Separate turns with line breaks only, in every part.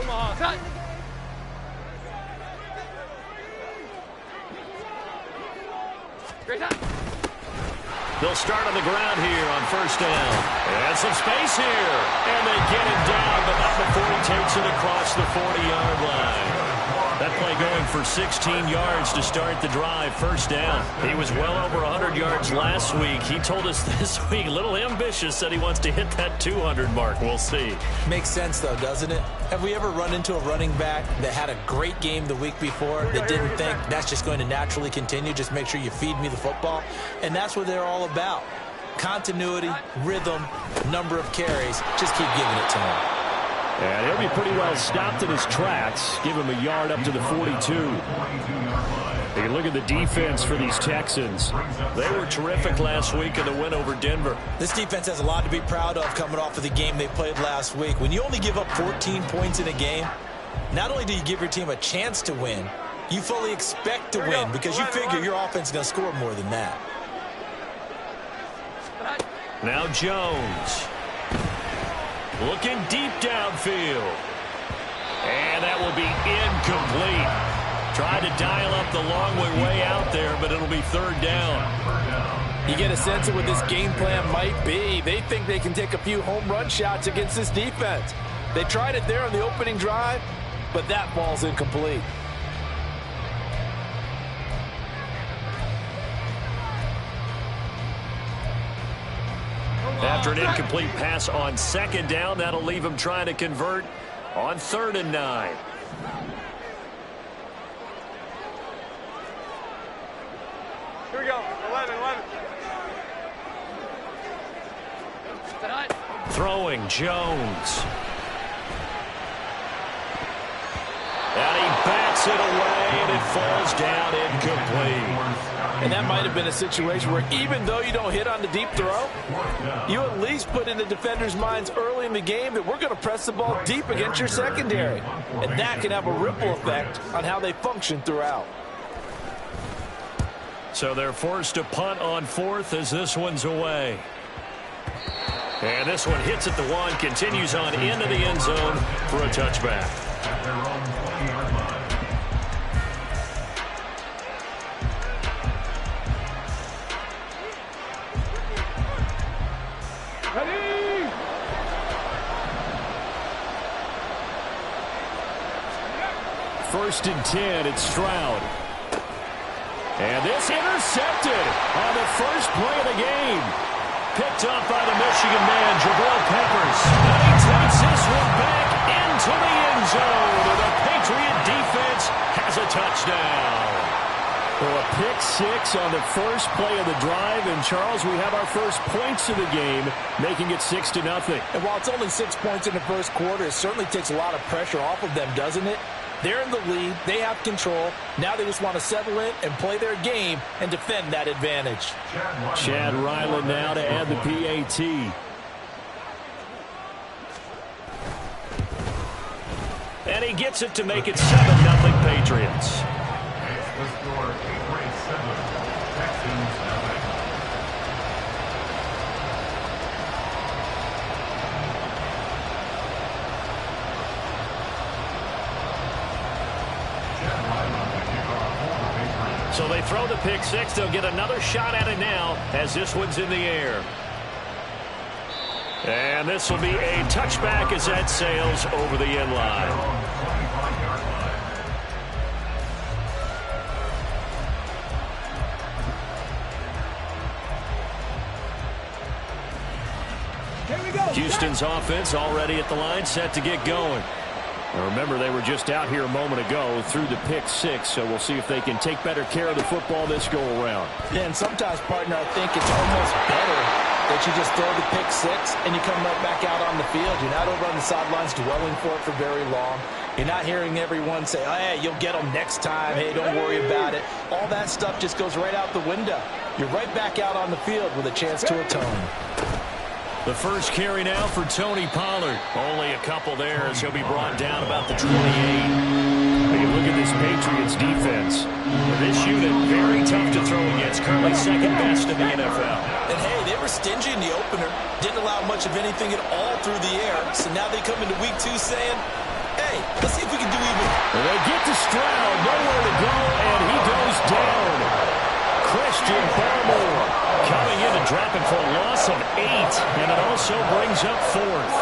Cut. Great time.
They'll start on the ground here on first down. And some space here. And they get him down, but not before he takes it across the 40-yard line. That play going for 16 yards to start the drive. First down. He was well over 100 yards last week. He told us this week, a little ambitious, said he wants to hit that 200 mark. We'll see.
Makes sense, though, doesn't it? Have we ever run into a running back that had a great game the week before that didn't think that's just going to naturally continue? Just make sure you feed me the football. And that's what they're all about. Continuity, rhythm, number of carries. Just keep giving it to him.
And he'll be pretty well stopped in his tracks. Give him a yard up to the 42. You look at the defense for these Texans. They were terrific last week in the win over Denver.
This defense has a lot to be proud of coming off of the game they played last week. When you only give up 14 points in a game, not only do you give your team a chance to win, you fully expect to win because you figure your offense is going to score more than that.
Now Jones. Looking deep downfield. And that will be incomplete. Tried to dial up the long way out there, but it'll be third down.
You get a sense of what this game plan might be. They think they can take a few home run shots against this defense. They tried it there on the opening drive, but that ball's incomplete.
After an incomplete pass on second down, that'll leave him trying to convert on 3rd and 9.
Here we go. 11.
Throwing Jones. And he backs it away, and it falls down incomplete.
And that might have been a situation where even though you don't hit on the deep throw, you at least put in the defenders' minds early in the game that we're going to press the ball deep against your secondary. And that can have a ripple effect on how they function throughout.
So they're forced to punt on 4th as this one's away. And this one hits at the 1, continues on into the end zone for a touchback.
Ready?
First and 10, it's Stroud. And this intercepted on the first play of the game. Picked up by the Michigan man, Jabril Peppers. And he takes this one back into the end zone. And the Patriot defense has a touchdown. Well, a pick 6 on the first play of the drive. And, Charles, we have our first points of the game, making it 6-0.
And while it's only 6 points in the first quarter, it certainly takes a lot of pressure off of them, doesn't it? They're in the lead. They have control. Now they just want to settle in and play their game and defend that advantage.
Chad Ryland now to add the PAT. And he gets it to make it 7-0 Patriots. So they throw the pick 6. They'll get another shot at it now as this one's in the air. And this will be a touchback as that sails over the end line. Houston's offense already at the line, set to get going. Now remember, they were just out here a moment ago through the pick 6, so we'll see if they can take better care of the football this go around.
Yeah, and sometimes, partner, I think it's almost better that you just throw the pick 6 and you come right back out on the field. You're not over on the sidelines dwelling for it for very long. You're not hearing everyone say, oh, hey, you'll get them next time. Hey, don't worry about it. All that stuff just goes right out the window. You're right back out on the field with a chance to atone.
The first carry now for Tony Pollard. Only a couple there as he'll be brought down about the 28. You look at this Patriots defense. This unit, very tough to throw against. Currently second best in the NFL.
And, hey, they were stingy in the opener. Didn't allow much of anything at all through the air. So now they come into week 2 saying, Hey, let's see if we can do even.
And they get to Stroud, nowhere to go, and he goes down. Christian Barmore coming in and dropping for a loss of 8, and it also brings up 4th.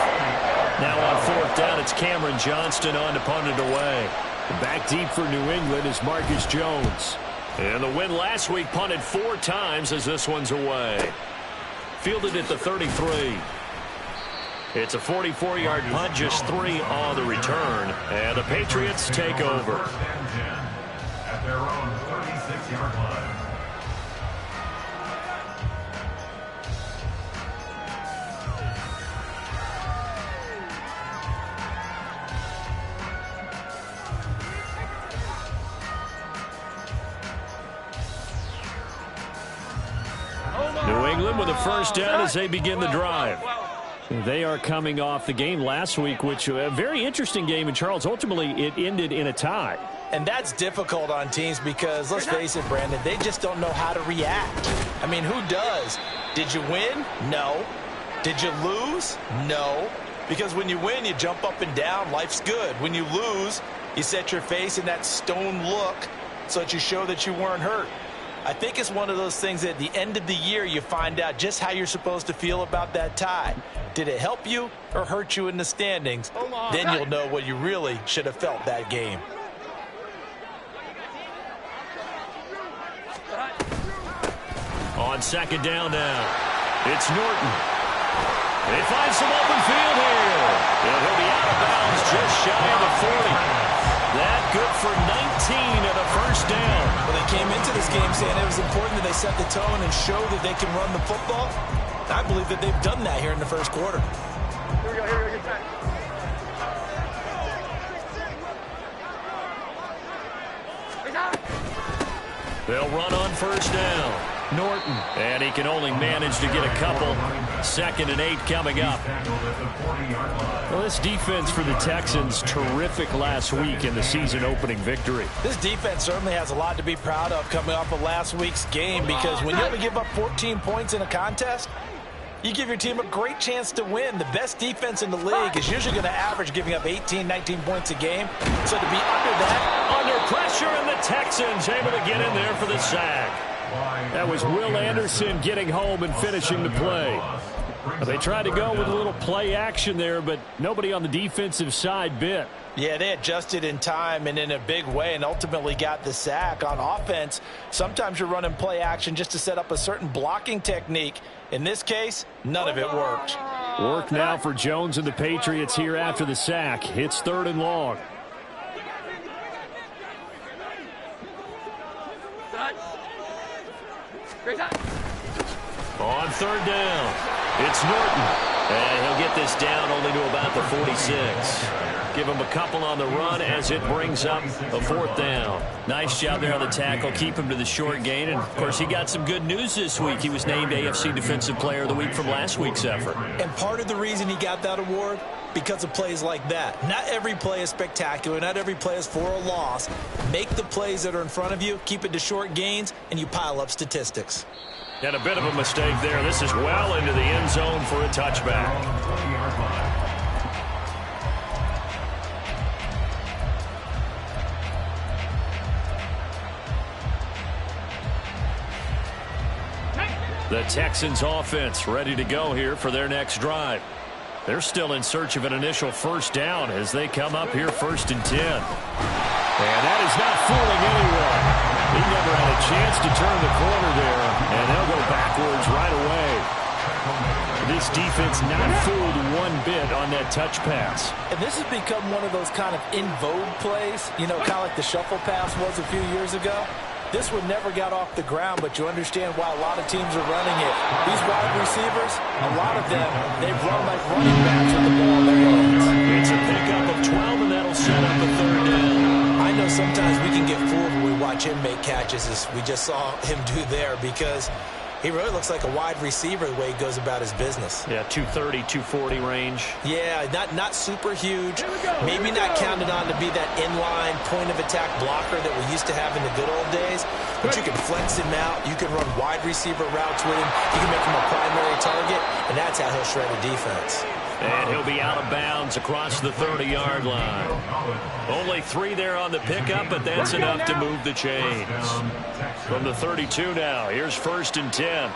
Now on 4th down, it's Cameron Johnston on to punt it away. Back deep for New England is Marcus Jones. And the win last week punted 4 times as this one's away. Fielded at the 33. It's a 44-yard punt, just 3 on the return. And the Patriots take over.
At their own 36-yard line.
New England with a first down as they begin the drive. They are coming off the game last week, which was a very interesting game. And, Charles, ultimately it ended in a tie.
And that's difficult on teams because, let's face it, Brandon, they just don't know how to react. I mean, who does? Did you win? No. Did you lose? No. Because when you win, you jump up and down. Life's good. When you lose, you set your face in that stone look so that you show that you weren't hurt. I think it's one of those things that at the end of the year you find out just how you're supposed to feel about that tie. Did it help you or hurt you in the standings? Then you'll know what you really should have felt that game.
On second down now, it's Norton. They find some open field here. And he'll be out of bounds just shy of the 40. That good for 19 and a first down.
Well, they came into this game saying it was important that they set the tone and show that they can run the football. I believe that they've done that here in the first quarter.
Here we go, get back.
They'll run on first down. Norton. And he can only manage to get a couple. 2nd and 8 coming up. Well, this defense for the Texans, terrific last week in the season opening victory.
This defense certainly has a lot to be proud of coming off of last week's game, because when you only give up 14 points in a contest, you give your team a great chance to win. The best defense in the league is usually going to average giving up 18, 19 points a game. So to be under that.
Under pressure, and the Texans able to get in there for the sack. That was Will Anderson getting home and finishing the play. They tried to go with a little play action there, but nobody on the defensive side bit.
Yeah, they adjusted in time and in a big way and ultimately got the sack. On offense, sometimes you're running play action just to set up a certain blocking technique. In this case, none of it worked.
Work now for Jones and the Patriots here after the sack. It's 3rd and long. On 3rd down, it's Norton. And he'll get this down only to about the 46. Give him a couple on the run as it brings up a 4th down. Nice job there on the tackle. Keep him to the short gain. And, of course, he got some good news this week. He was named AFC Defensive Player of the Week from last week's effort.
And part of the reason he got that award, because of plays like that. Not every play is spectacular. Not every play is for a loss. Make the plays that are in front of you, keep it to short gains, and you pile up statistics.
And a bit of a mistake there. This is well into the end zone for a touchback. The Texans offense ready to go here for their next drive. They're still in search of an initial first down as they come up here 1st and 10. And that is not fooling anyone. He never had a chance to turn the corner there, and they'll go backwards right away. This defense not fooled one bit on that touch pass.
And this has become one of those kind of in vogue plays, you know, kind of like the shuffle pass was a few years ago. This one never got off the ground, but you understand why a lot of teams are running it. These wide receivers, a lot of them, they run like running backs with the ball in their hands.
It's a pickup of 12, and that'll set up a 3rd down.
I know sometimes we can get fooled when we watch him make catches, as we just saw him do there, because
He really looks like a wide receiver the way he goes about his business.
Yeah, 230, 240 range.
Yeah, not super huge. Maybe not counted on to be that inline point-of-attack blocker that we used to have in the good old days. But you can flex him out. You can run wide receiver routes with him. You can make him a primary target, and that's how he'll shred a defense.
And he'll be out of bounds across the 30-yard line. Only 3 there on the pickup, but that's enough to move the chains. From the 32 now, here's 1st and 10.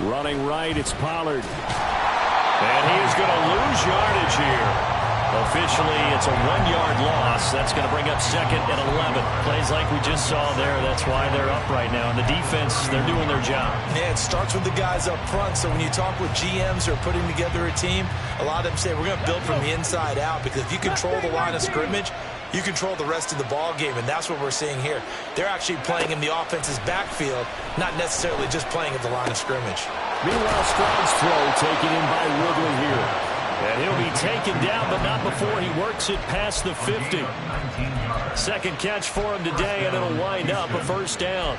Running right, it's Pollard. And he is going to lose yardage here. Officially, it's a 1-yard loss. That's going to bring up 2nd and 11. Plays like we just saw there. That's why they're up right now. And the defense, they're doing their job.
Yeah, it starts with the guys up front. So when you talk with GMs who are putting together a team, a lot of them say we're going to build from the inside out, because if you control the line of scrimmage, you control the rest of the ball game, and that's what we're seeing here. They're actually playing in the offense's backfield, not necessarily just playing at the line of scrimmage.
Meanwhile, Stroud's throw taken in by Ridley here. And he'll be taken down, but not before he works it past the 50. 2nd catch for him today, and it'll wind up a 1st down.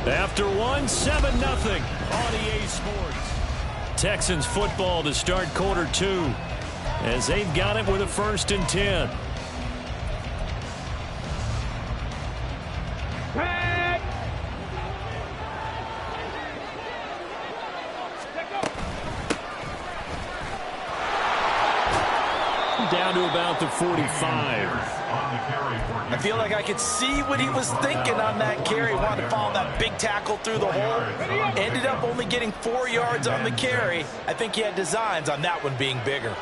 After 1, 7-0 on EA Sports. Texans football to start quarter 2, as they've got it with a 1st and 10. Down to about the 45.
I feel like I could see what he was thinking on that carry. Wanted to follow that big tackle through the hole. Ended up only getting 4 yards on the carry. I think he had designs on that one being bigger.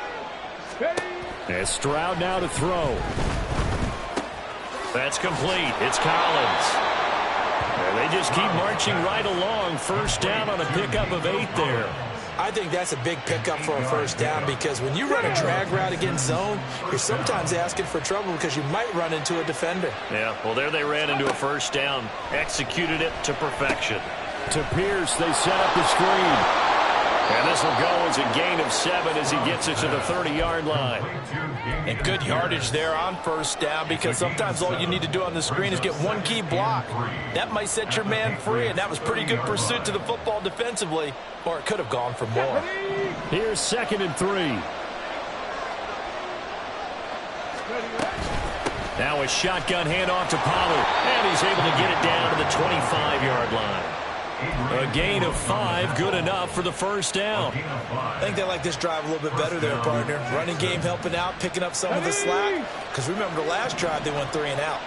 And Stroud now to throw. That's complete. It's Collins. And they just keep marching right along. 1st down on a pickup of 8 there.
I think that's a big pickup for a 1st down, because when you run a drag route against zone, you're sometimes asking for trouble because you might run into a defender.
Yeah, well, there they ran into a 1st down. Executed it to perfection. To Pierce, they set up the screen. And this will go as a gain of 7 as he gets it to the 30-yard line.
And good yardage there on 1st down, because sometimes all you need to do on the screen is get one key block. That might set your man free, and that was pretty good pursuit to the football defensively, or it could have gone for more.
Here's 2nd and 3. Now a shotgun handoff to Pollard, and he's able to get it down to the 25-yard line. A gain of 5, good enough for the 1st down.
I think they like this drive a little bit better there, partner. Running game helping out, picking up some of the slack. Because remember, the last drive they went 3 and out.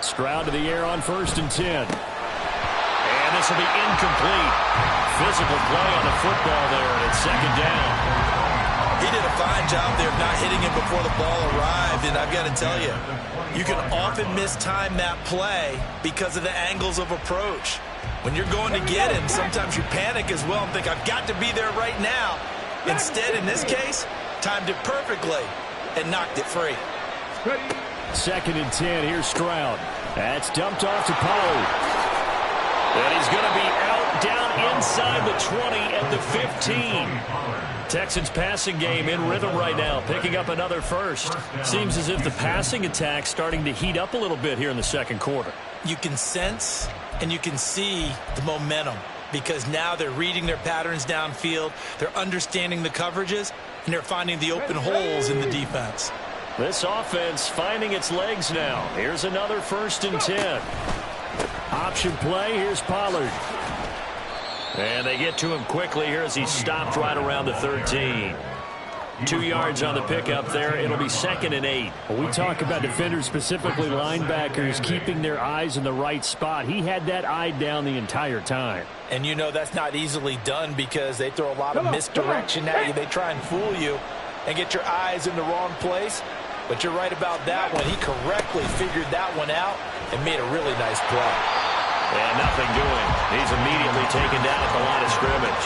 Stroud to the air on 1st and 10. And this will be incomplete. Physical play on the football there, and it's 2nd down.
He did a fine job there of not hitting him before the ball arrived, and I've got to tell you, you can often mistime that play because of the angles of approach. When you're going to get him, sometimes you panic as well and think, I've got to be there right now. Instead, in this case, timed it perfectly and knocked it free.
2nd and 10, here's Stroud. That's dumped off to Pollard. And he's going to be out down inside the 20 at the 15. Texans passing game in rhythm right now, picking up another 1st. Seems as if the passing attack's starting to heat up a little bit here in the 2nd quarter.
You can sense and you can see the momentum, because now they're reading their patterns downfield, they're understanding the coverages, and they're finding the open holes in the defense.
This offense finding its legs now. Here's another 1st and 10. Option play, here's Pollard. And they get to him quickly here as he stopped right around the 13. 2 yards on the pickup there. It'll be 2nd and 8.
Well, we talk about defenders, specifically linebackers, keeping their eyes in the right spot. He had that eye down the entire time.
And you know that's not easily done, because they throw a lot of misdirection at you. They try and fool you and get your eyes in the wrong place. But you're right about that one. He correctly figured that one out and made a really nice play.
And nothing doing. He's immediately taken down at the line of scrimmage.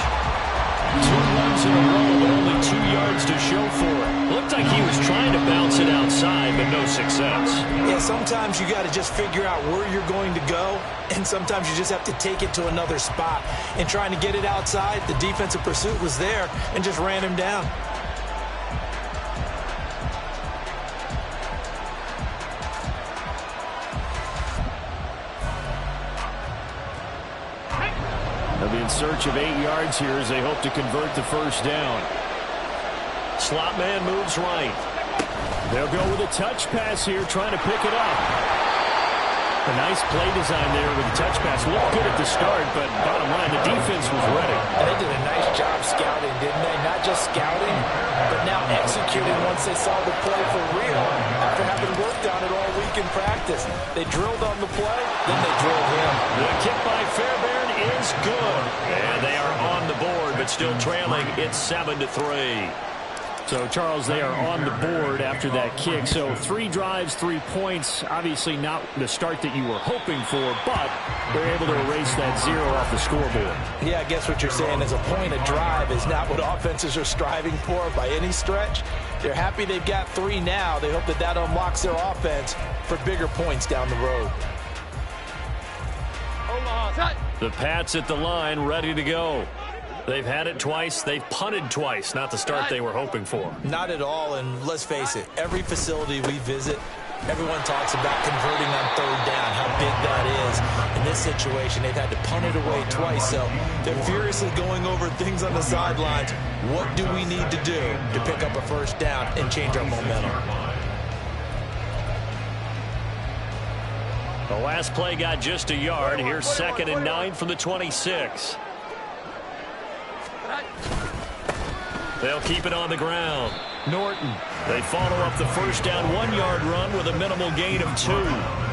2 runs in a row, but only 2 yards to show for it. Looked like he was trying to bounce it outside, but no success.
Yeah, sometimes you got to just figure out where you're going to go, and sometimes you just have to take it to another spot. And trying to get it outside, the defensive pursuit was there and just ran him down.
They'll be in search of 8 yards here as they hope to convert the first down.
Slot man moves right.
They'll go with a touch pass here, trying to pick it up. A nice play design there with the touch pass. Looked good at the start, but bottom line, the defense was ready.
And they did a nice job scouting, didn't they? Not just scouting, but now executing once they saw the play for real after having worked on it all week in practice. They drilled on the play, then they drilled him.
The kick by Fairbairn is good. And they are on the board, but still trailing. It's 7-3.
So, Charles, they are on the board after that kick. So 3 drives, 3 points. Obviously not the start that you were hoping for, but they're able to erase that 0 off the scoreboard.
Yeah, I guess what you're saying is a point a drive is not what offenses are striving for by any stretch. They're happy they've got 3 now. They hope that that unlocks their offense for bigger points down the road.
The Pats at the line, ready to go. They've had it twice. They've punted twice. Not the start they were hoping for.
Not at all, and let's face it, every facility we visit, everyone talks about converting on 3rd down, how big that is. In this situation, they've had to punt it away twice, so they're furiously going over things on the sidelines. What do we need to do to pick up a first down and change our momentum?
The last play got just a yard. Here's 2nd and 9 from the 26. They'll keep it on the ground. Norton. They follow up the first down 1-yard run with a minimal gain of 2.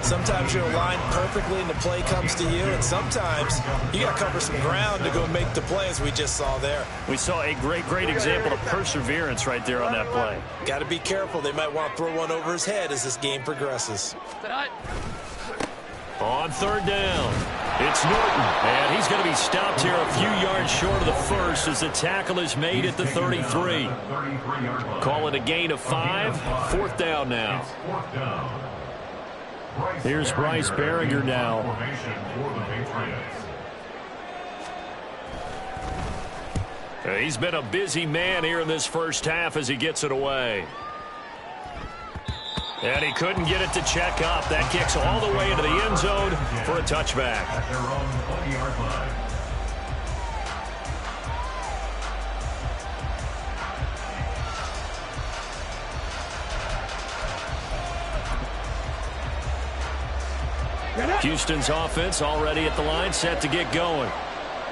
Sometimes you're aligned perfectly and the play comes to you, and sometimes you got to cover some ground to go make the play, as we just saw there.
We saw a great example of perseverance right there on that play.
Got to be careful. They might want to throw one over his head as this game progresses.
On 3rd down, it's Norton, and he's going to be stopped here a few yards short of the first as the tackle is made at the 33. Call it a gain of 5. 4th down now.
Here's Bryce Behringer now.
He's been a busy man here in this first half as he gets it away. And he couldn't get it to check up. That kicks all the way into the end zone for a touchback.
At their own 20-yard line.
Houston's offense already at the line, set to get going.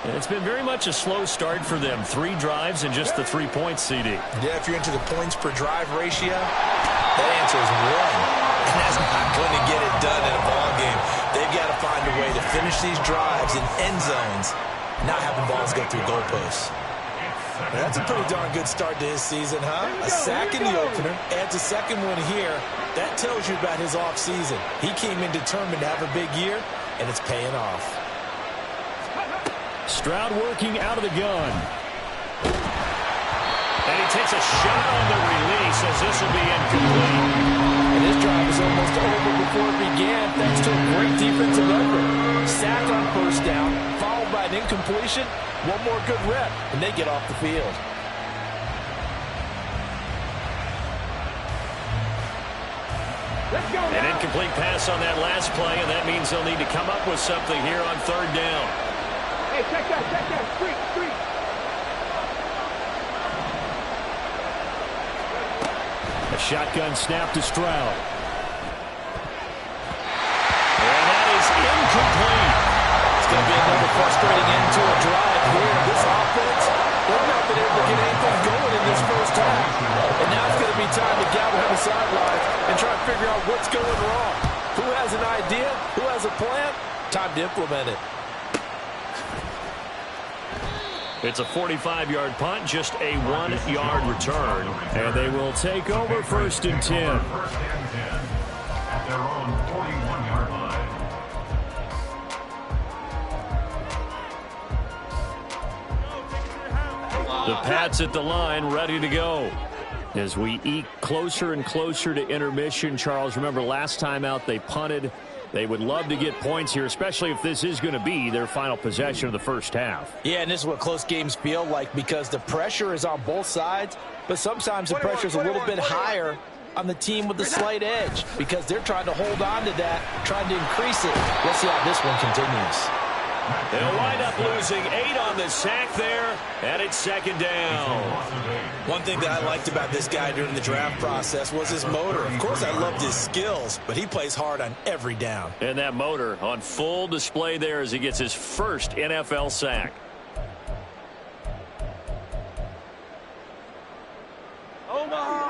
And it's been very much a slow start for them. 3 drives and just the 3 points, CD.
Yeah, if you're into the points per drive ratio, that answer is 1. And that's not going to get it done in a ball game. They've got to find a way to finish these drives in end zones, not having balls go through goalposts. That's a pretty darn good start to his season, huh? A sack in the opener, adds a second one here. That tells you about his offseason. He came in determined to have a big year, and it's paying off.
Stroud working out of the gun.
And he takes a shot on the release as this will be incomplete.
And his drive was almost over before it began thanks to a great defensive effort. Sack on 1st down, followed by an incompletion. One more good rep, and they get off the field.
An incomplete pass on that last play, and that means they'll need to come up with something here on 3rd down.
Hey, check that. Street.
A shotgun snap to Stroud.
And that is incomplete.
It's going to be another frustrating end to a drive here. This offense, they've not been able to get anything going in this first half. And now it's going to be time to gather on the sidelines and try to figure out what's going wrong. Who has an idea? Who has a plan? Time to implement it.
It's a 45-yard punt, just a 1-yard return.
And they will take over 1st and 10.
1st and 10 at their own 41-yard line.
The Pats at the line, ready to go.
As we eke closer and closer to intermission, Charles, remember last time out they punted. They would love to get points here, especially if this is going to be their final possession of the first half.
Yeah, and this is what close games feel like because the pressure is on both sides, but sometimes the pressure is a little bit higher on the team with the slight edge because they're trying to hold on to that, trying to increase it. Let's see how this one continues.
They'll wind up losing 8 on the sack there, and it's second down.
One thing that I liked about this guy during the draft process was his motor. Of course, I loved his skills, but he plays hard on every down.
And that motor on full display there as he gets his first NFL sack.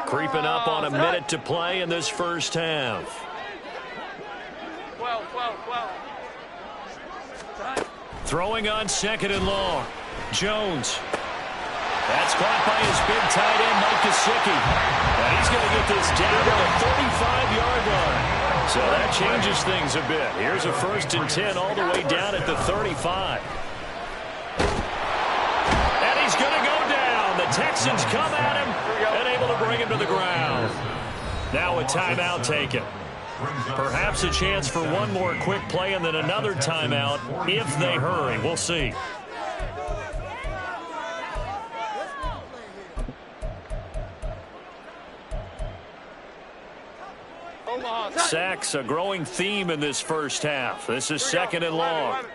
Creeping up on a minute to play in this first half.
12.
Throwing on second and long. Jones. That's caught by his big tight end, Mike Gesicki. And he's going to get this down to the 35-yard line. So that changes things a bit. Here's a 1st and 10 all the way down at the 35. And he's going to go down. The Texans come at him and able to bring him to the ground. Now a timeout taken. Perhaps a chance for one more quick play and then another timeout if they hurry. We'll see. Sacks, a growing theme in this first half. This is second and long.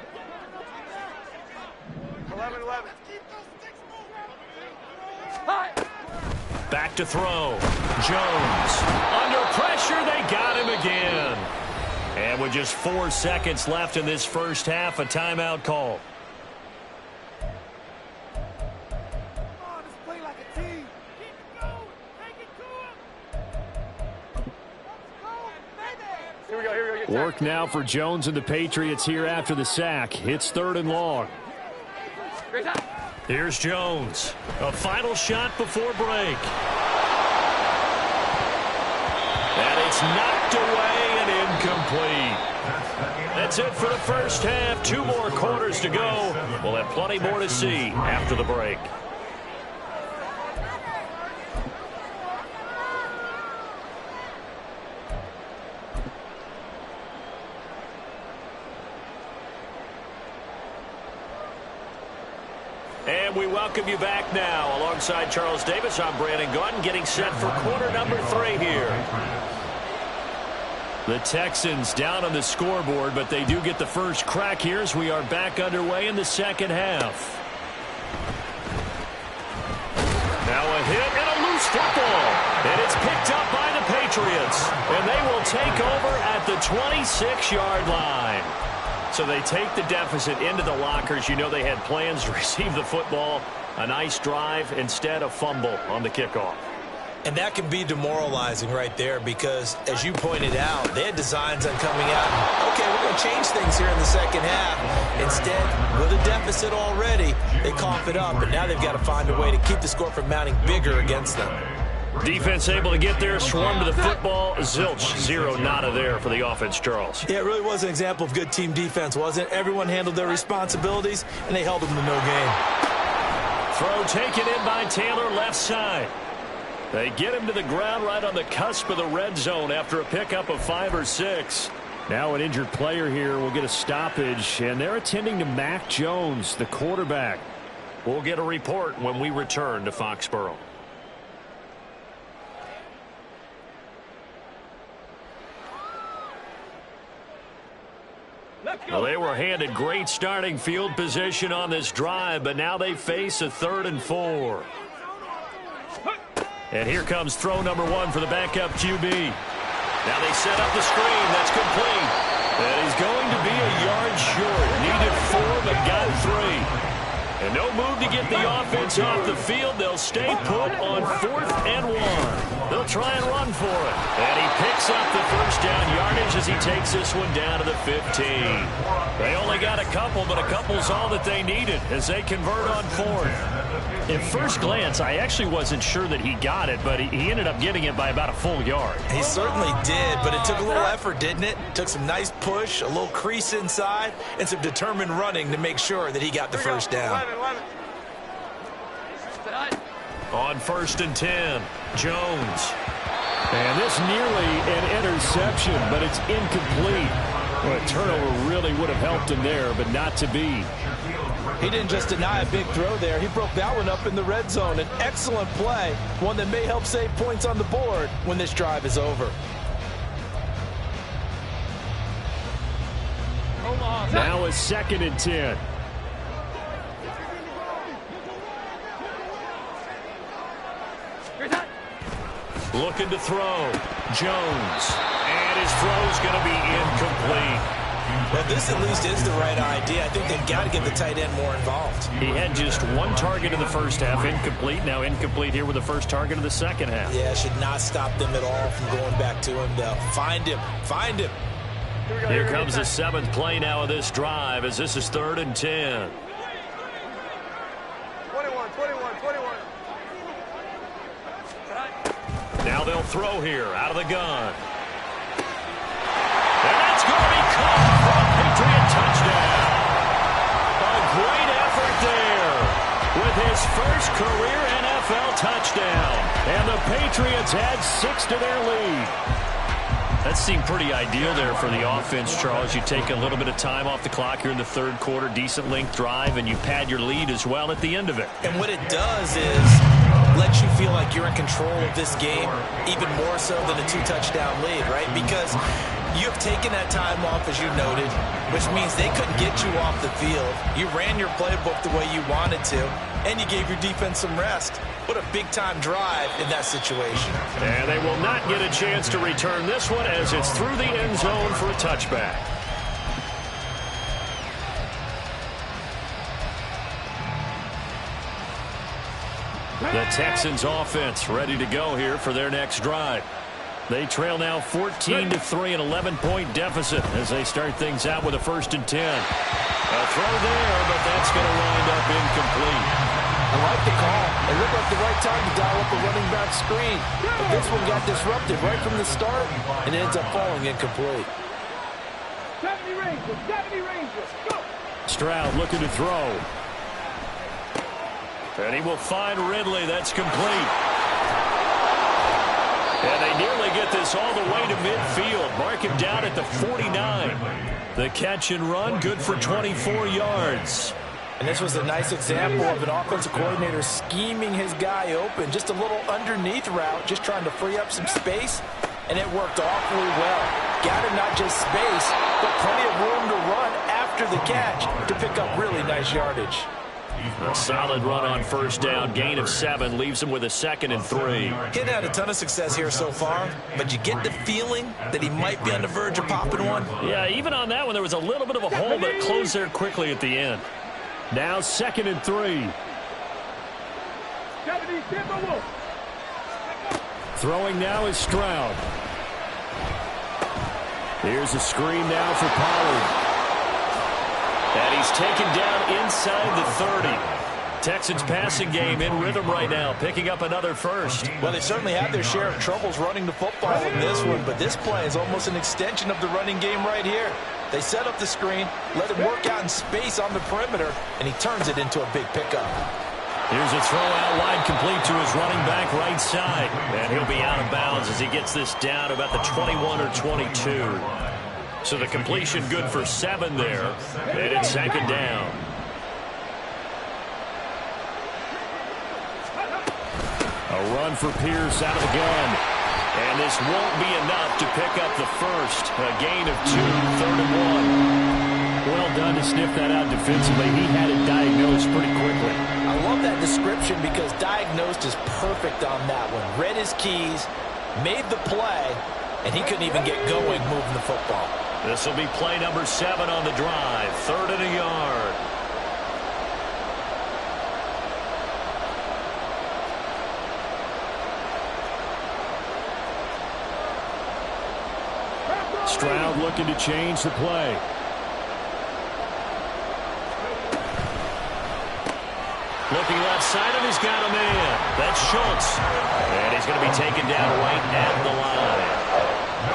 11.
Back to throw. Jones. Under pressure, they got him again. And with just 4 seconds left in this first half, a timeout call.
Work now for Jones and the Patriots here after the sack. It's 3rd and long.
Here's Jones. A final shot before break. And it's knocked away and incomplete. That's it for the first half. 2 more quarters to go. We'll have plenty more to see after the break. And we welcome you back now. Alongside Charles Davis, I'm Brandon Gaudin, getting set for quarter number 3 here. The Texans down on the scoreboard, but they do get the first crack here as we are back underway in the second half. Now a hit and a loose football. And it's picked up by the Patriots. And they will take over at the 26-yard line. So they take the deficit into the lockers. You know they had plans to receive the football. A nice drive, instead a fumble on the kickoff.
And that can be demoralizing right there because, as you pointed out, they had designs on coming out. Okay, we're going to change things here in the second half. Instead, with a deficit already, they cough it up. And now they've got to find a way to keep the score from mounting bigger against them.
Defense able to get there, swarm to the football. Zilch, 0 nada there for the offense, Charles.
Yeah, it really was an example of good team defense, wasn't it? Everyone handled their responsibilities, and they held them to no gain.
Throw taken in by Taylor, left side. They get him to the ground right on the cusp of the red zone after a pickup of 5 or 6.
Now an injured player here will get a stoppage, and they're attending to Mac Jones, the quarterback.
We'll get a report when we return to Foxborough. Well, they were handed great starting field position on this drive, but now they face a 3rd and 4. And here comes throw number 1 for the backup QB. Now they set up the screen. That's complete. And he's going to be a yard short. Needed 4, but got 3. And no move to get the offense off the field. They'll stay put on 4th and 1. They'll try and run for it. And he picks up the first down yardage as he takes this one down to the 15. They only got a couple, but a couple's all that they needed as they convert on 4th.
At first glance, I actually wasn't sure that he got it, but he ended up getting it by about a full yard.
He certainly did, but it took a little effort, didn't it? Took some nice push, a little crease inside, and some determined running to make sure that he got the first down.
On 1st and 10, Jones.
And this nearly an interception, but it's incomplete. Well, a turnover really would have helped him there, but not to be.
He didn't just deny a big throw there. He broke that one up in the red zone. An excellent play, one that may help save points on the board when this drive is over.
Now a 2nd and 10.
Looking to throw. Jones. And his throw's going to be incomplete.
Well, this at least is the right idea. I think they've got to get the tight end more involved.
He had just one target in the first half, incomplete. Now incomplete here with the first target of the second half.
Yeah, should not stop them at all from going back to him, though. Find him. Find him.
Here comes the 7th play now of this drive as this is 3rd and 10.
21.
Now they'll throw here out of the gun. And that's going to be caught for a Patriot touchdown. A great effort there with his first career NFL touchdown. And the Patriots add 6 to their lead. That seemed pretty ideal there for the offense, Charles. You take a little bit of time off the clock here in the 3rd quarter, decent length drive, and you pad your lead as well at the end of it.
And what it does is lets you feel like you're in control of this game, even more so than a 2-touchdown lead, right? Because you have taken that time off, as you noted, which means they couldn't get you off the field. You ran your playbook the way you wanted to, and you gave your defense some rest. What a big-time drive in that situation.
And they will not get a chance to return this one as it's through the end zone for a touchback. The Texans offense ready to go here for their next drive. They trail now 14-3, an 11-point deficit as they start things out with a 1st and 10. A throw there, but that's going to wind up incomplete.
I like the call. It looked like the right time to dial up a running back screen. But this one got disrupted right from the start, and it ends up falling incomplete.
70 Rangers, go!
Stroud looking to throw. And he will find Ridley. That's complete. And they nearly get this all the way to midfield. Mark him down at the 49. The catch and run, good for 24 yards.
And this was a nice example of an offensive coordinator scheming his guy open. Just a little underneath route, just trying to free up some space. And it worked awfully well. Got him not just space, but plenty of room to run after the catch to pick up really nice yardage.
A solid run on 1st down, gain of 7, leaves him with a 2nd and 3.
He's had a ton of success here so far, but you get the feeling that he might be on the verge of popping one.
Yeah, even on that one, there was a little bit of a hole, but it closed there quickly at the end.
Now 2nd and 3. Throwing now is Stroud. Here's a screen now for Pollard.
And he's taken down inside the 30. Texans passing game in rhythm right now, picking up another 1st.
Well, they certainly had their share of troubles running the football in this one, but this play is almost an extension of the running game right here. They set up the screen, let him work out in space on the perimeter, and he turns it into a big pickup.
Here's a throw out wide, complete to his running back right side. And he'll be out of bounds as he gets this down about the 21 or 22. So the completion good for 7 there. And it's 2nd down.
A run for Pierce out of the gun.
And this won't be enough to pick up the 1st. A gain of 2, 3rd and 1.
Well done to sniff that out defensively. He had it diagnosed pretty quickly.
I love that description because diagnosed is perfect on that one. Read his keys, made the play, and he couldn't even get going moving the football.
This will be play number 7 on the drive. 3rd and a yard.
Stroud looking to change the play.
Looking left side, and he's got a man. That's Schultz. And he's going to be taken down right at the line.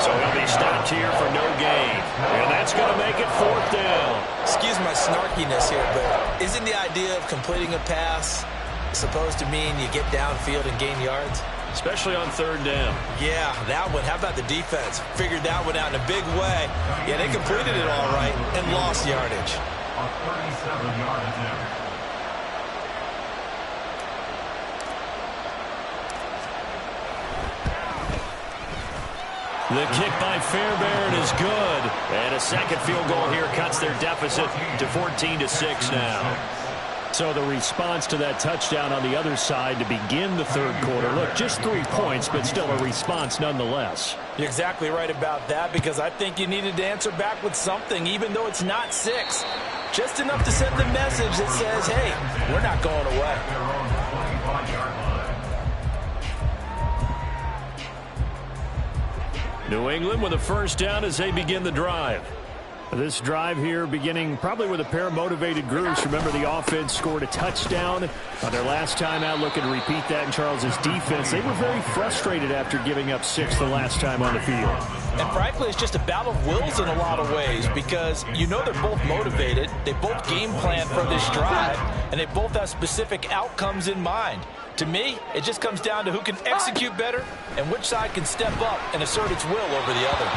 So he'll be stopped here for no gain. And that's going to make it 4th down.
Excuse my snarkiness here, but isn't the idea of completing a pass supposed to mean you get downfield and gain yards?
Especially on third down.
Yeah, that one. How about the defense? Figured that one out in a big way. Yeah, they completed it all right and lost yardage.
A 37-yard attempt.
The kick by Fairbairn is good. And a second field goal here cuts their deficit to 14-6 now.
So the response to that touchdown on the other side to begin the third quarter. Look, just 3 points, but still a response nonetheless.
You're exactly right about that, because I think you needed to answer back with something, even though it's not 6. Just enough to send the message that says, hey, we're not going away.
Their own 25-yard line.
New England with a first down as they begin the drive.
This drive here beginning probably with a pair of motivated groups. Remember, the offense scored a touchdown on their last time out. Looking to repeat that in Charles's defense. They were very frustrated after giving up 6 the last time on the field.
And frankly, it's just a battle of wills in a lot of ways, because you know they're both motivated. They both game plan for this drive, and they both have specific outcomes in mind. To me, it just comes down to who can execute better and which side can step up and assert its will over the other.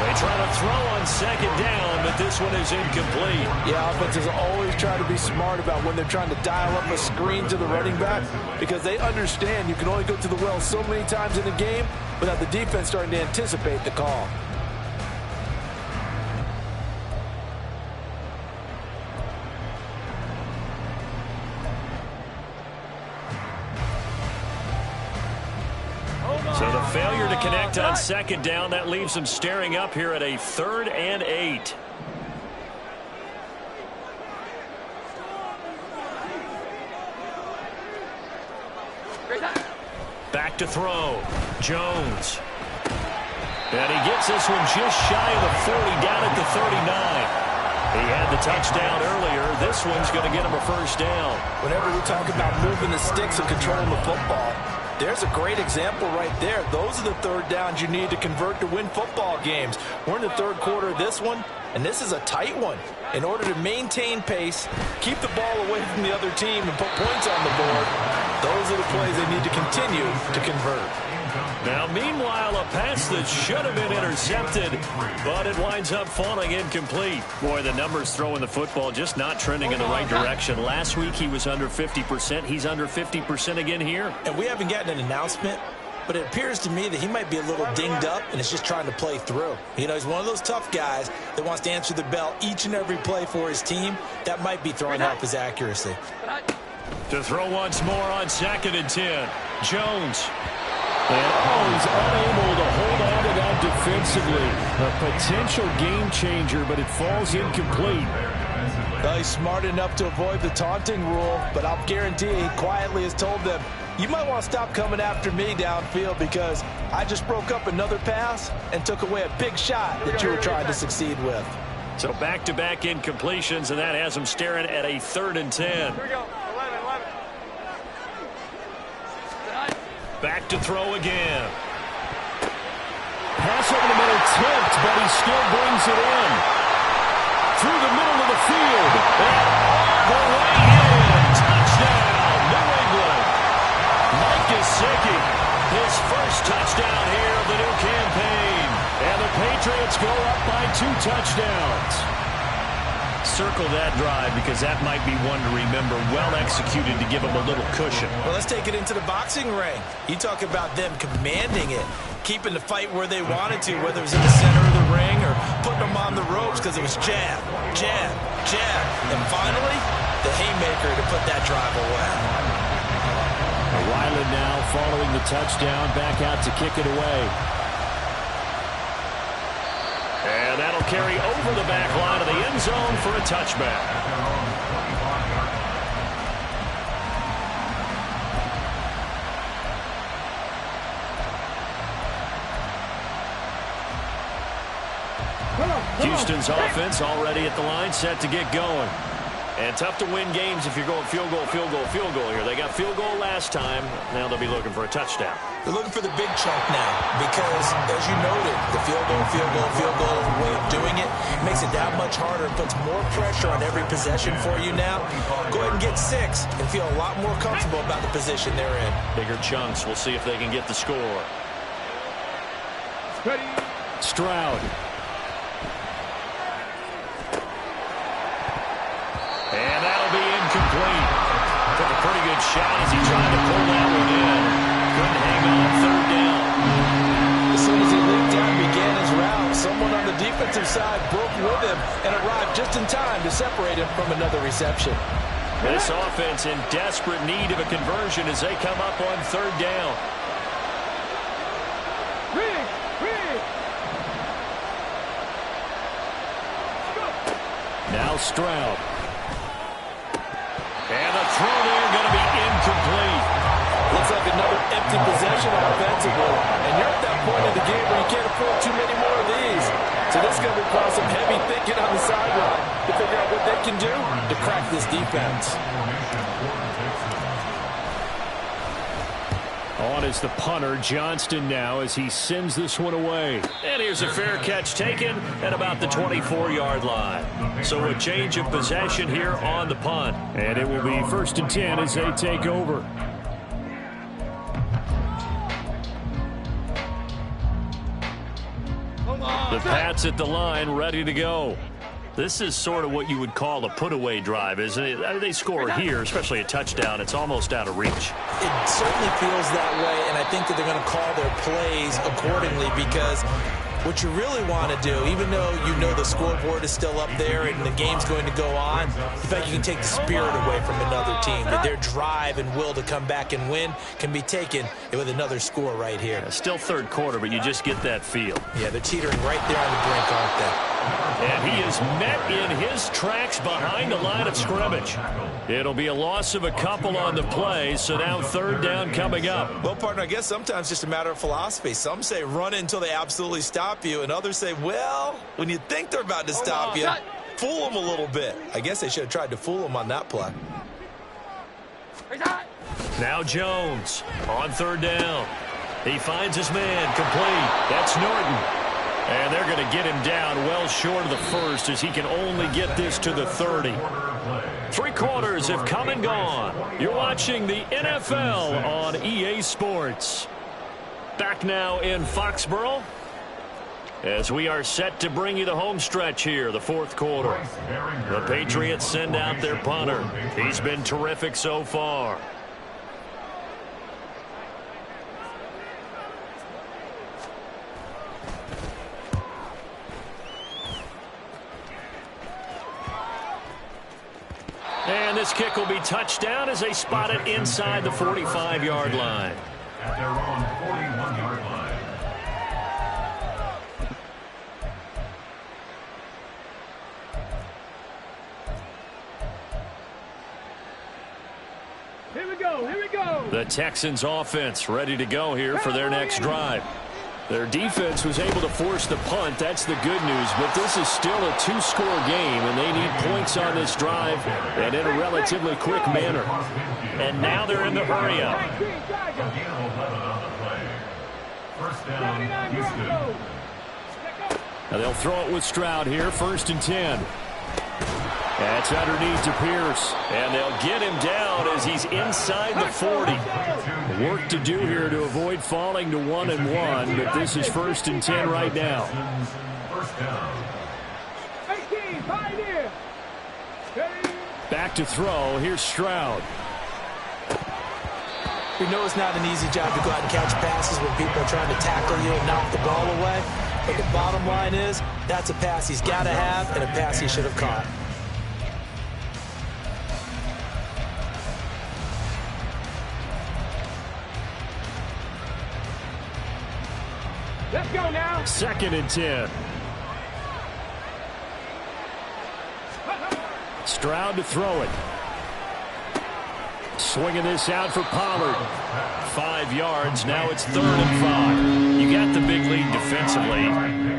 They try to throw on second down, but this one is incomplete.
Yeah, offenses always try to be smart about when they're trying to dial up a screen to the running back, because they understand you can only go to the well so many times in a game without the defense starting to anticipate the call.
So the failure to connect on second down, that leaves them staring up here at a 3rd and 8. Back to throw. Jones. And he gets this one just shy of the 40, down at the 39. He had the touchdown earlier. This one's going to get him a first down.
Whenever we talk about moving the sticks and controlling the football, there's a great example right there. Those are the third downs you need to convert to win football games. We're in the third quarter of this one, and this is a tight one. In order to maintain pace, keep the ball away from the other team, and put points on the board, those are the plays they need to continue to convert.
Now, meanwhile, a pass that should have been intercepted, but it winds up falling incomplete. Boy, the numbers throwing the football just not trending in the right direction. Last week, he was under 50%. He's under 50% again here.
And we haven't gotten an announcement, but it appears to me that he might be a little dinged up and is just trying to play through. You know, he's one of those tough guys that wants to answer the bell each and every play for his team. That might be throwing off his accuracy.
To throw once more on 2nd and 10. Jones.
And he's unable to hold on to that defensively. A potential game changer, but it falls incomplete.
Well, he's smart enough to avoid the taunting rule, but I'll guarantee he quietly has told them, you might want to stop coming after me downfield, because I just broke up another pass and took away a big shot that you were trying to succeed with.
So back-to-back incompletions, and that has him staring at a 3rd and 10.
Here we go. 11.
Back to throw again.
Pass over the middle, tipped, but he still brings it in. Through the middle of the field. And all the way in. Touchdown, New England.
Mike Gesicki, his first touchdown here of the new campaign.
And the Patriots go up by 2 touchdowns.
Circle that drive, because that might be one to remember. Well executed to give them a little cushion.
Well, let's take it into the boxing ring. You talk about them commanding it, keeping the fight where they wanted to, whether it was in the center of the ring or putting them on the ropes, because it was jab, jab, jab. And finally, the haymaker to put that drive away.
Ryland now following the touchdown, back out to kick it away.
And that'll carry over the back line of the end zone for a touchback. Houston's offense already at the line, set to get going. And tough to win games if you're going field goal, field goal, field goal here. They got field goal last time. Now they'll be looking for a touchdown.
They're looking for the big chunk now because, as you noted, the field goal way of doing it makes it that much harder and puts more pressure on every possession for you now. Go ahead and get 6 and feel a lot more comfortable about the position they're in.
Bigger chunks. We'll see if they can get the score.
Ready.
Stroud.
And that'll be incomplete. Took a pretty good shot as he tried to pull that one in. Couldn't hang on 3rd down.
As soon as he leaped out and began his route, someone on the defensive side broke with him and arrived just in time to separate him from another reception.
This offense in desperate need of a conversion as they come up on 3rd down.
Now Stroud.
And the throw there going to be incomplete.
Looks like another empty possession offensively. And you're at that point in the game where you can't afford too many more of these. So this is going to require some heavy thinking on the sideline to figure out what they can do to crack this defense.
On is the punter, Johnston, now as he sends this one away.
And here's a fair catch taken at about the 24-yard line. So a change of possession here on the punt.
And it will be 1st and 10 as they take over.
The Pats at the line, ready to go. This is sort of what you would call a put-away drive, isn't it? I mean, they score here, especially a touchdown. It's almost out of reach.
It certainly feels that way, and I think that they're going to call their plays accordingly because what you really want to do, even though you know the scoreboard is still up there and the game's going to go on, the fact you can take the spirit away from another team, that their drive and will to come back and win can be taken with another score right here.
Still 3rd quarter, but you just get that feel.
Yeah, they're teetering right there on the brink, aren't they?
And he is met in his tracks behind the line of scrimmage. It'll be a loss of a couple on the play, so now 3rd down coming up.
Well, partner, I guess sometimes it's just a matter of philosophy. Some say run until they absolutely stop you, and others say, well, when you think they're about to stop you, fool them a little bit. I guess they should have tried to fool them on that play.
Now Jones on 3rd down. He finds his man complete. That's Norton. And they're going to get him down well short of the 1st as he can only get this to the 30. 3 quarters have come and gone. You're watching the NFL on EA Sports. Back now in Foxborough as we are set to bring you the home stretch here, the 4th quarter. The Patriots send out their punter. He's been terrific so far. And this kick will be touchdown as they spot it inside the 45-yard line.
At their own 41-yard line.
Here we go, here we go.
The Texans offense ready to go here for their next drive.
Their defense was able to force the punt. That's the good news. But this is still a 2-score game, and they need points on this drive and in a relatively quick manner.
And now they're in the hurry-up.
First down, Houston.
Now they'll throw it with Stroud here, 1st and 10. That's underneath to Pierce.
And they'll get him down as he's inside the 40.
Work to do here to avoid falling to 1-1, but this is 1st and 10 right now.
First down.
18, pioneer.
Back to throw. Here's Stroud.
We know it's not an easy job to go out and catch passes when people are trying to tackle you and knock the ball away. But the bottom line is, that's a pass he's got to have and a pass he should have caught.
Let's go now.
2nd and 10. Stroud to throw it. Swinging this out for Pollard.
5 yards. Now it's 3rd and 5. You got the big lead defensively.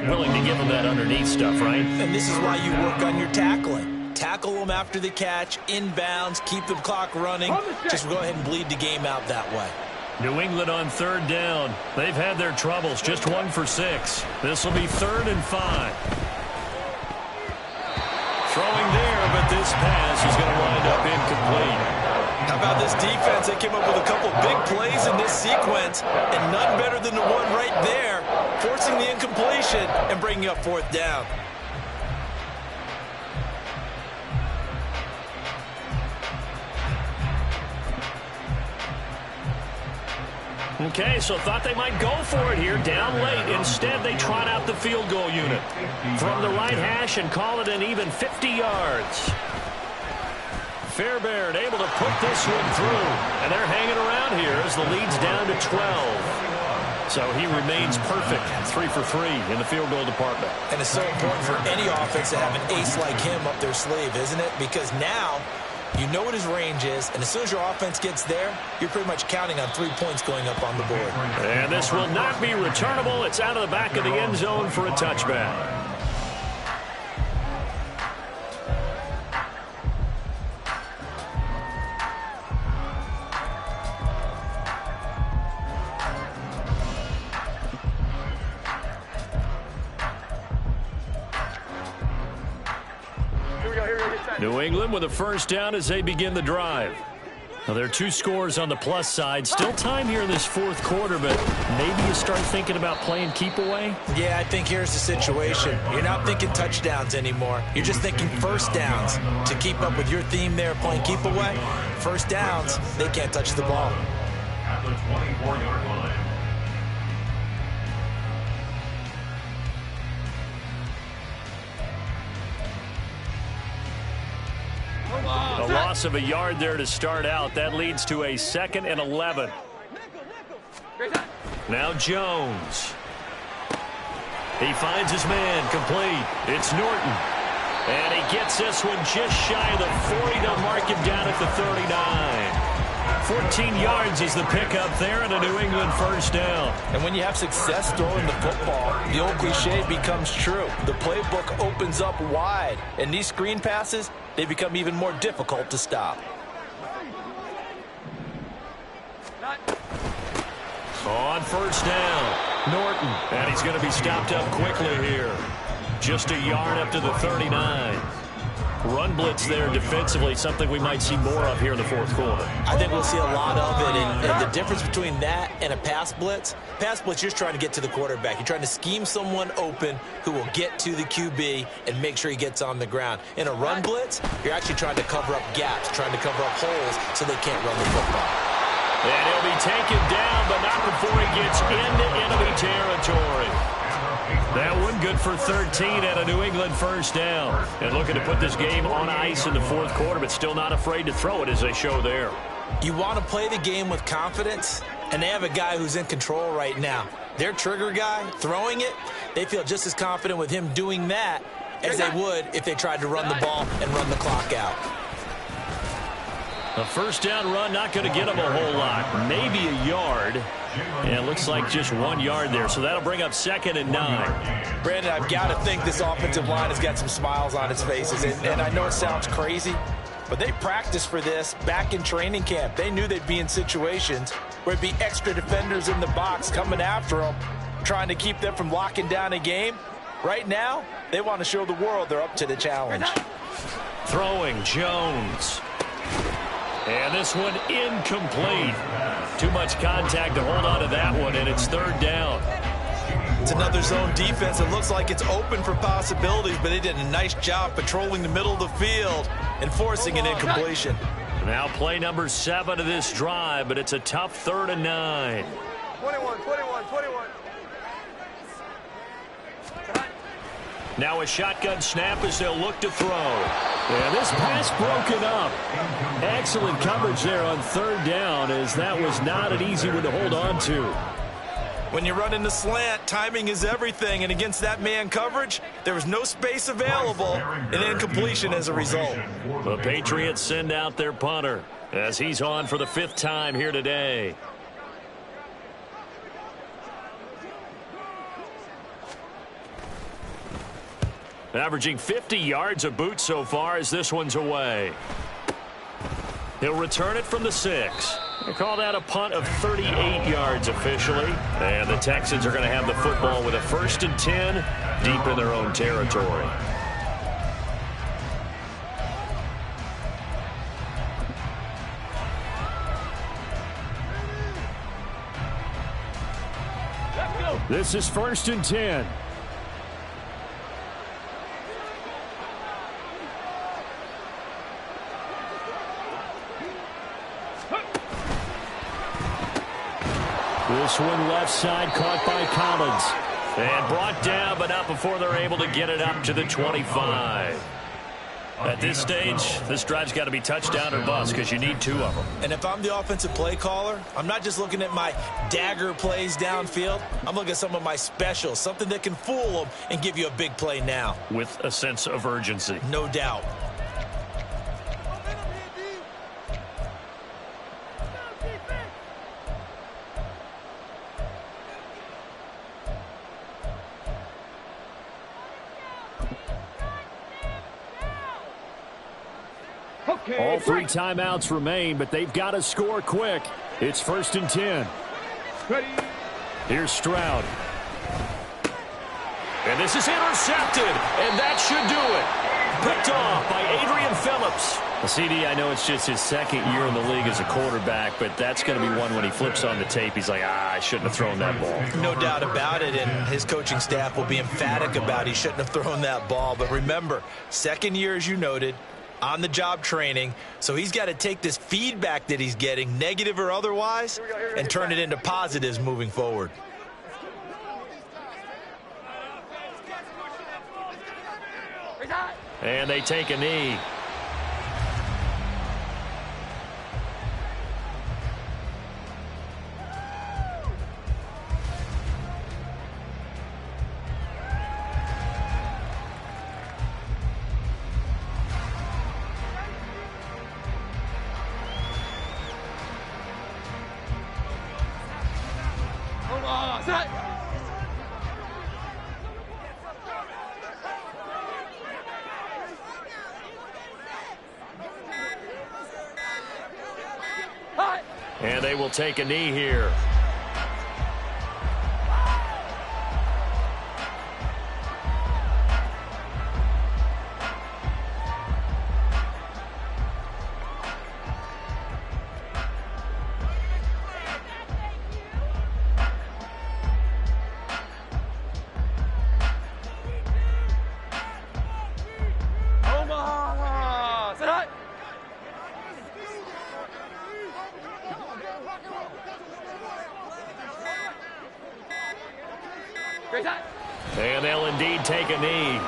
Willing to give him that underneath stuff, right?
And this is why you work on your tackling. Tackle them after the catch, inbounds, keep the clock running. Just go ahead and bleed the game out that way.
New England on third down. They've had their troubles, just 1 for 6. This will be 3rd and 5. Throwing there, but this pass is going to wind up incomplete.
How about this defense? They came up with a couple big plays in this sequence, and none better than the one right there, forcing the incompletion and bringing up 4th down.
Okay, so thought they might go for it here, down late. Instead, they trot out the field goal unit from the right hash and call it an even 50 yards. Fairbairn able to put this one through, and they're hanging around here as the lead's down to 12. So he remains perfect, 3 for 3 in the field goal department.
And it's so important for any offense to have an ace like him up their sleeve, isn't it? Because now you know what his range is, and as soon as your offense gets there, you're pretty much counting on 3 points going up on the board.
And this will not be returnable. It's out of the back of the end zone for a touchback. New England with a first down as they begin the drive. Now, there are 2 scores on the plus side. Still time here in this 4th quarter, but maybe you start thinking about playing keep away?
Yeah, I think here's the situation. You're not thinking touchdowns anymore. You're just thinking first downs. To keep up with your theme there, playing keep away, first downs, they can't touch the ball.
At the 24-yard line.
A loss of a yard there to start out. That leads to a 2nd and 11. Now Jones. He finds his man complete. It's Norton. And he gets this one just shy of the 40 to mark him down at the 39. 14 yards is the pickup there and a New England first down.
And when you have success throwing the football, the old cliche becomes true. The playbook opens up wide, and these screen passes, they become even more difficult to stop.
On first down, Norton. And he's going to be stopped up quickly here. Just a yard up to the 39. Run blitz there defensively, something we might see more of here in the 4th quarter.
I think we'll see a lot of it, and the difference between that and a pass blitz, you're just trying to get to the quarterback. You're trying to scheme someone open who will get to the QB and make sure he gets on the ground. In a run blitz, you're actually trying to cover up gaps, trying to cover up holes so they can't run the football.
And he'll be taken down, but not before he gets into enemy territory. That one good for 13 and a New England first down. And looking to put this game on ice in the 4th quarter, but still not afraid to throw it as they show there.
You want to play the game with confidence, and they have a guy who's in control right now. Their trigger guy throwing it, they feel just as confident with him doing that as they would if they tried to run the ball and run the clock out.
A first down run, not going to get him a whole lot. Maybe a yard. And it looks like just 1 yard there. So that'll bring up 2nd and 9.
Brandon, I've got to think this offensive line has got some smiles on its faces. And I know it sounds crazy, but they practiced for this back in training camp. They knew they'd be in situations where it'd be extra defenders in the box coming after them, trying to keep them from locking down a game. Right now, they want to show the world they're up to the challenge.
Throwing, Jones. And this one incomplete. Too much contact to hold on to that one, and it's 3rd down.
It's another zone defense. It looks like it's open for possibilities, but they did a nice job patrolling the middle of the field and forcing an incompletion.
Now play number 7 of this drive, but it's a tough 3rd and 9.
21.
Now a shotgun snap as they'll look to throw. And this pass broken up. Excellent coverage there on 3rd down, as that was not an easy one to hold on to.
When you run in the slant, timing is everything, and against that man coverage, there was no space available, and incompletion as a result.
The Patriots send out their punter as he's on for the 5th time here today.
Averaging 50 yards a boot so far as this one's away. He'll return it from the 6. They call that a punt of 38 yards officially. And the Texans are going to have the football with a 1st and 10 deep in their own territory.
This is 1st and 10. This one left side, caught by Collins. And brought down, but not before they're able to get it up to the 25. At this stage, this drive's got to be touchdown or bust because you need 2 of them.
And if I'm the offensive play caller, I'm not just looking at my dagger plays downfield. I'm looking at some of my specials, something that can fool them and give you a big play now.
With a sense of urgency.
No doubt.
All 3 timeouts remain, but they've got to score quick. It's 1st and 10.
Ready.
Here's Stroud.
And this is intercepted, and that should do it. Picked off by Adrian Phillips.
CD, I know it's just his 2nd year in the league as a quarterback, but that's going to be one when he flips on the tape. He's like, I shouldn't have thrown that ball.
No doubt about it, and his coaching staff will be emphatic about he shouldn't have thrown that ball. But remember, 2nd year, as you noted, on-the-job training, so he's got to take this feedback that he's getting, negative or otherwise, and turn it into positives moving forward.
And they take a knee. And they will take a knee here. And they'll indeed take a knee.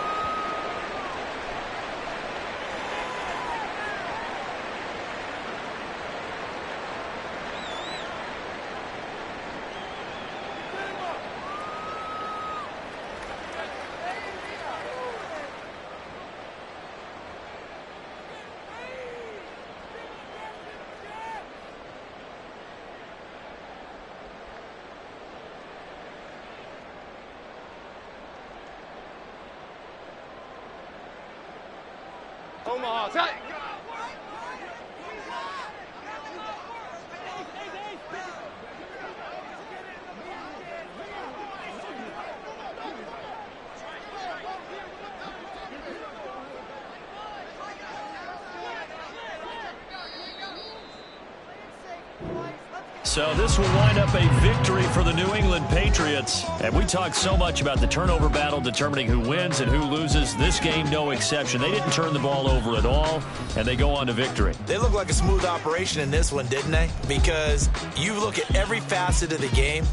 So this will wind up a victory for the New England Patriots. And we talked so much about the turnover battle determining who wins and who loses. This game, no exception. They didn't turn the ball over at all, and they go on to victory.
They look like a smooth operation in this one, didn't they? Because you look at every facet of the game,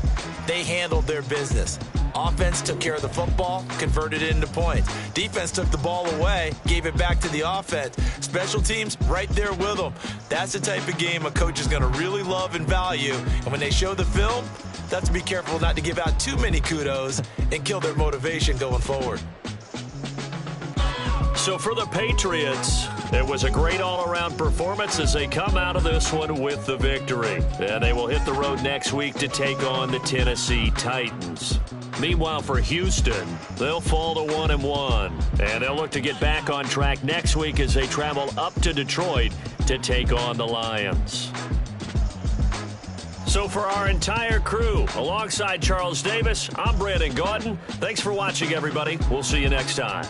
they handled their business. Offense took care of the football, converted it into points. Defense took the ball away, gave it back to the offense. Special teams right there with them. That's the type of game a coach is going to really love and value. And when they show the film, that's to be careful not to give out too many kudos and kill their motivation going forward.
So for the Patriots, it was a great all-around performance as they come out of this one with the victory. And they will hit the road next week to take on the Tennessee Titans. Meanwhile, for Houston, they'll fall to 1-1. And they'll look to get back on track next week as they travel up to Detroit to take on the Lions. So for our entire crew, alongside Charles Davis, I'm Brandon Gaudin. Thanks for watching, everybody. We'll see you next time.